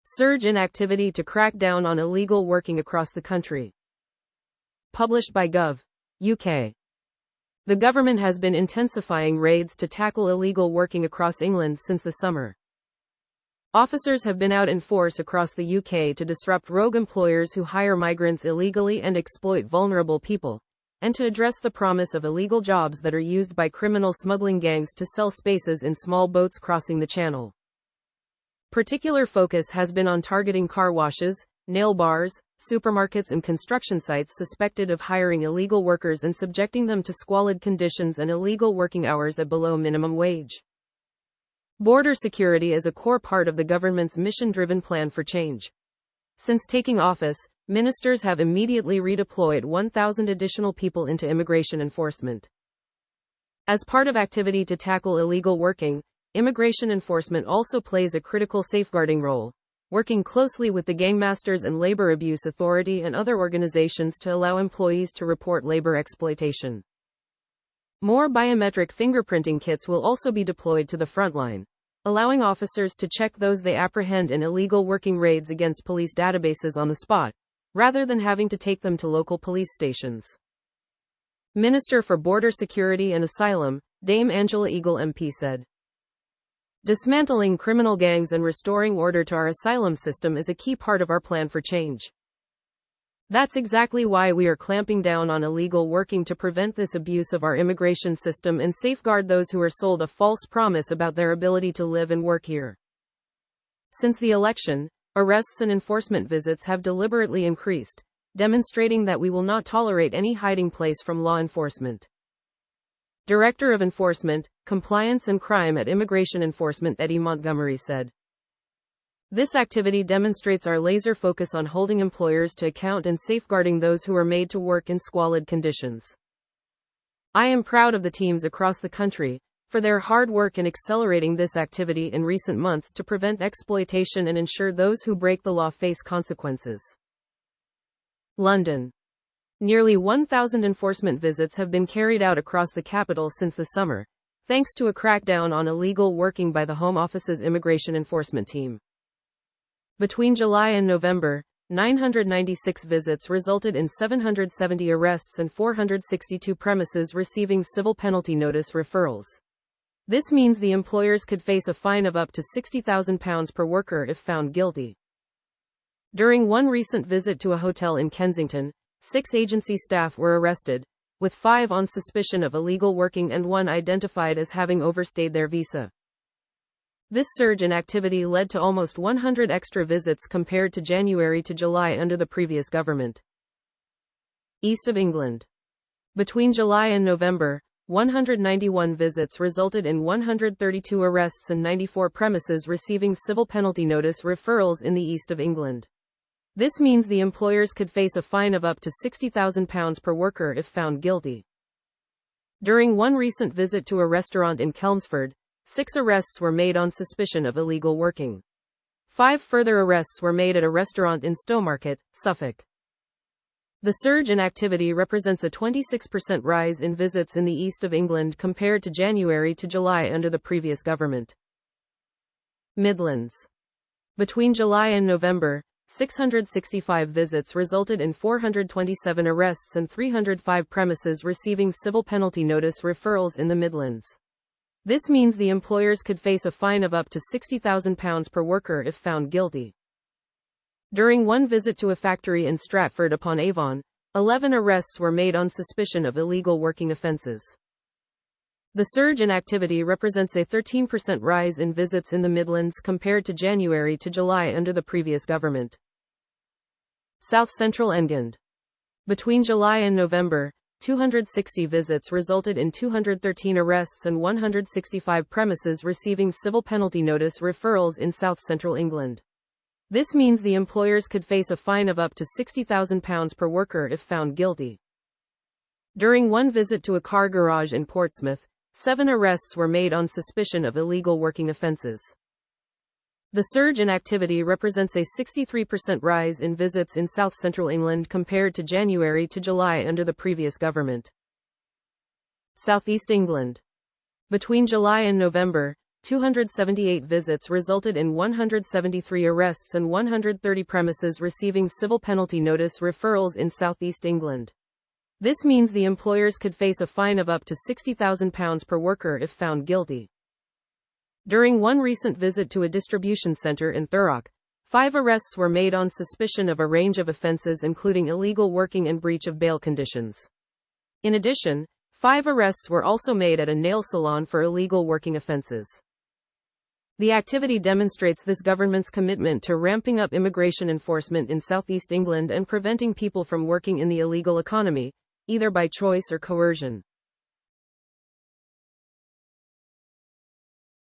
Surge in activity to crack down on illegal working across the country. Published by Gov. UK. The government has been intensifying raids to tackle illegal working across England since the summer. Officers have been out in force across the UK to disrupt rogue employers who hire migrants illegally and exploit vulnerable people, and to address the promise of illegal jobs that are used by criminal smuggling gangs to sell spaces in small boats crossing the channel. Particular focus has been on targeting car washes, nail bars, supermarkets and construction sites suspected of hiring illegal workers and subjecting them to squalid conditions and illegal working hours at below minimum wage. Border security is a core part of the government's mission-driven plan for change. Since taking office, ministers have immediately redeployed 1,000 additional people into immigration enforcement. As part of activity to tackle illegal working, immigration enforcement also plays a critical safeguarding role, working closely with the Gangmasters and Labor Abuse Authority and other organizations to allow employees to report labor exploitation. More biometric fingerprinting kits will also be deployed to the front line, allowing officers to check those they apprehend in illegal working raids against police databases on the spot, rather than having to take them to local police stations. Minister for Border Security and Asylum, Dame Angela Eagle MP said, "Dismantling criminal gangs and restoring order to our asylum system is a key part of our plan for change. That's exactly why we are clamping down on illegal working to prevent this abuse of our immigration system and safeguard those who are sold a false promise about their ability to live and work here." Since the election, arrests and enforcement visits have deliberately increased, demonstrating that we will not tolerate any hiding place from law enforcement. Director of Enforcement, Compliance and Crime at Immigration Enforcement Eddie Montgomery said, "This activity demonstrates our laser focus on holding employers to account and safeguarding those who are made to work in squalid conditions. I am proud of the teams across the country for their hard work in accelerating this activity in recent months to prevent exploitation and ensure those who break the law face consequences." London. Nearly 1,000 enforcement visits have been carried out across the capital since the summer, thanks to a crackdown on illegal working by the Home Office's immigration enforcement team. Between July and November, 996 visits resulted in 770 arrests and 462 premises receiving civil penalty notice referrals. This means the employers could face a fine of up to £60,000 per worker if found guilty. During one recent visit to a hotel in Kensington, 6 agency staff were arrested, with 5 on suspicion of illegal working and 1 identified as having overstayed their visa. This surge in activity led to almost 100 extra visits compared to January to July under the previous government. East of England. Between July and November, 191 visits resulted in 132 arrests and 94 premises receiving civil penalty notice referrals in the East of England. This means the employers could face a fine of up to £60,000 per worker if found guilty. During one recent visit to a restaurant in Chelmsford, 6 arrests were made on suspicion of illegal working. 5 further arrests were made at a restaurant in Stowmarket, Suffolk. The surge in activity represents a 26% rise in visits in the East of England compared to January to July under the previous government. Midlands. Between July and November, 665 visits resulted in 427 arrests and 305 premises receiving civil penalty notice referrals in the Midlands. This means the employers could face a fine of up to £60,000 per worker if found guilty. During one visit to a factory in Stratford-upon-Avon, 11 arrests were made on suspicion of illegal working offences. The surge in activity represents a 13% rise in visits in the Midlands compared to January to July under the previous government. South Central England. Between July and November, 260 visits resulted in 213 arrests and 165 premises receiving civil penalty notice referrals in South Central England. This means the employers could face a fine of up to £60,000 per worker if found guilty. During one visit to a car garage in Portsmouth, 7 arrests were made on suspicion of illegal working offences. The surge in activity represents a 63% rise in visits in South Central England compared to January to July under the previous government. South East England. Between July and November, 278 visits resulted in 173 arrests and 130 premises receiving civil penalty notice referrals in southeast England. This means the employers could face a fine of up to £60,000 per worker if found guilty. During one recent visit to a distribution centre in Thurrock, 5 arrests were made on suspicion of a range of offences including illegal working and breach of bail conditions. In addition, 5 arrests were also made at a nail salon for illegal working offences. The activity demonstrates this government's commitment to ramping up immigration enforcement in southeast England and preventing people from working in the illegal economy, either by choice or coercion.